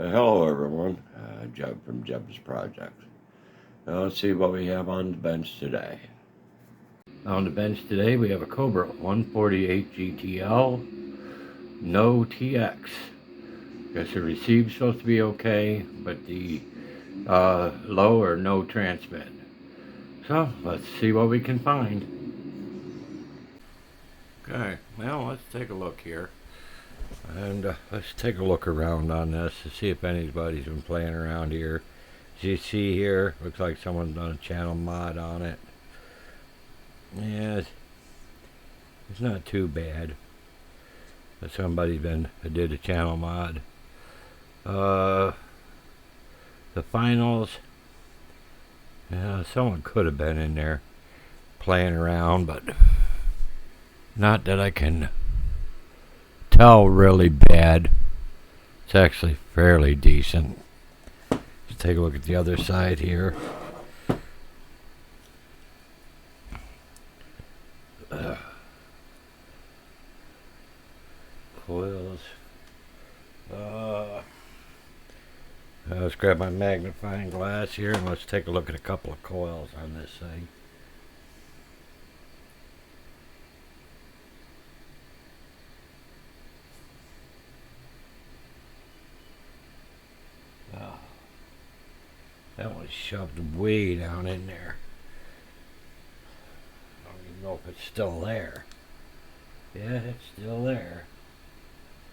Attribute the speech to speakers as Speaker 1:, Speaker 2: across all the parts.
Speaker 1: Hello everyone, Jeb from Jeb's Project. Now let's see what we have on the bench today. On the bench today we have a Cobra 148 GTL, no TX. Guess the receive's supposed to be okay, but the low or no transmit. So let's see what we can find. Okay, well let's take a look here. And let's take a look around on this to see if anybody's been playing around here. As you see here, looks like someone's done a channel mod on it. Yeah, it's not too bad. But somebody did a channel mod. The finals, yeah, someone could have been in there playing around, but not that I can tell really bad. It's actually fairly decent. Let's take a look at the other side here. Coils. Let's grab my magnifying glass here and let's take a look at a couple of coils on this thing. Oh, that was shoved way down in there. I don't even know if it's still there. Yeah, it's still there.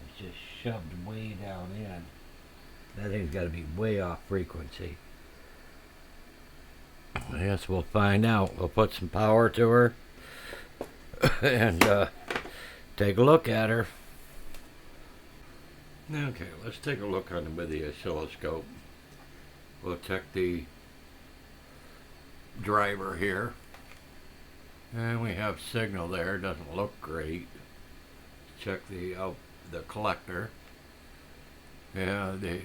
Speaker 1: It's just shoved way down in. That thing's got to be way off frequency. I guess we'll find out. We'll put some power to her and take a look at her. Okay, let's take a look on with the oscilloscope. We'll check the driver here. And we have signal there. Doesn't look great. Check the collector. Yeah, the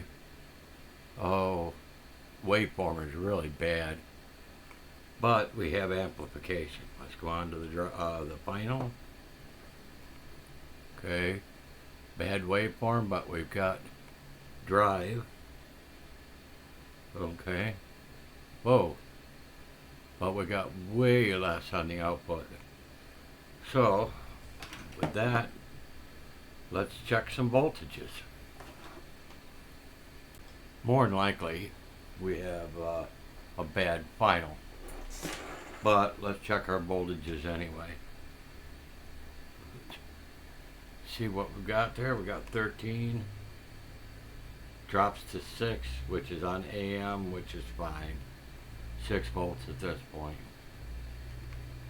Speaker 1: waveform is really bad. But we have amplification. Let's go on to the final. Okay, bad waveform, but we've got drive. Okay, whoa, but we got way less on the output. So with that, let's check some voltages. More than likely, we have a bad final. But let's check our voltages anyway. See what we've got there. We got 13. Drops to 6, which is on AM, which is fine. 6 volts at this point.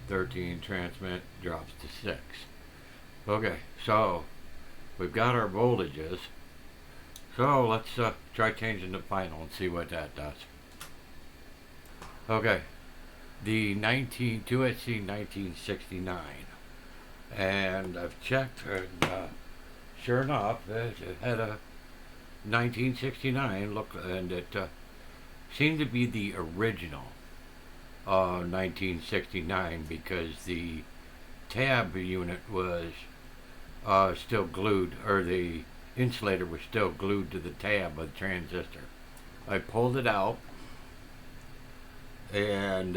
Speaker 1: 13 transmit, drops to 6. Okay, so we've got our voltages. So let's try changing the final and see what that does. Okay, the 2SC 1969, and I've checked, and sure enough, it had a 1969 look, and it seemed to be the original 1969 because the tab unit was still glued, or the insulator was still glued to the tab of the transistor. I pulled it out and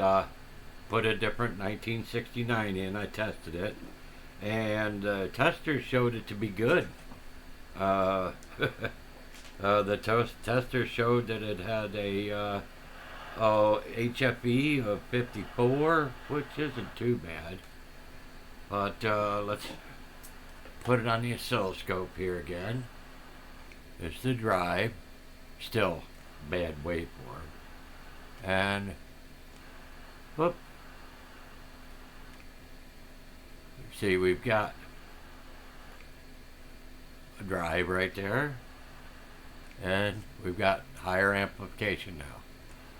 Speaker 1: put a different 1969 in. I tested it, and the tester showed it to be good. The tester showed that it had a HFE of 54, which isn't too bad. But let's put it on the oscilloscope here again. It's the drive, still bad waveform, and whoop. See, we've got a drive right there, and we've got higher amplification now.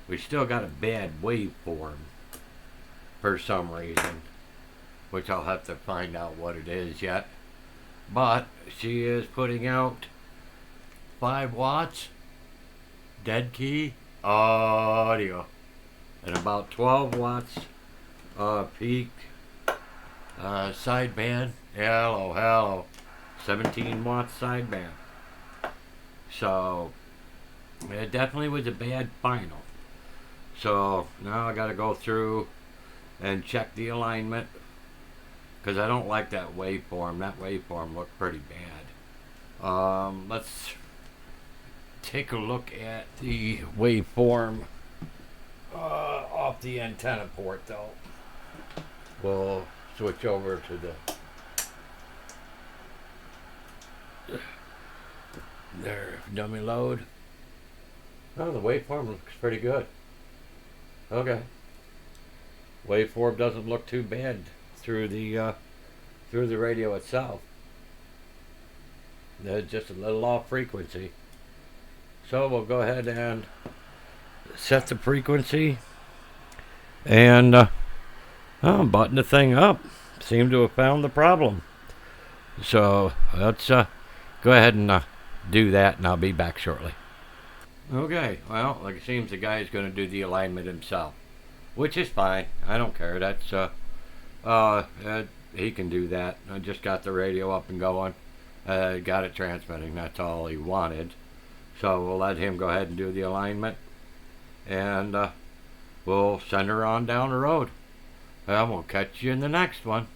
Speaker 1: We still got a bad waveform for some reason, which I'll have to find out what it is yet. But she is putting out 5 watts dead key audio and about 12 watts peak sideband. Hello, 17 watts sideband. So It definitely was a bad final. So now I got to go through and check the alignment because I don't like that waveform. That waveform looked pretty bad. Let's take a look at the waveform off the antenna port though. We'll switch over to their dummy load. Oh, the waveform looks pretty good. Okay. Waveform doesn't look too bad through the radio itself. There's just a little off frequency. So we'll go ahead and set the frequency and button the thing up. Seem to have found the problem. So let's go ahead and do that, and I'll be back shortly. Okay, well, like it seems the guy's going to do the alignment himself, which is fine. I don't care. That's he can do that. I just got the radio up and going. Got it transmitting. That's all he wanted. So we'll let him go ahead and do the alignment, and we'll send her on down the road. We'll catch you in the next one.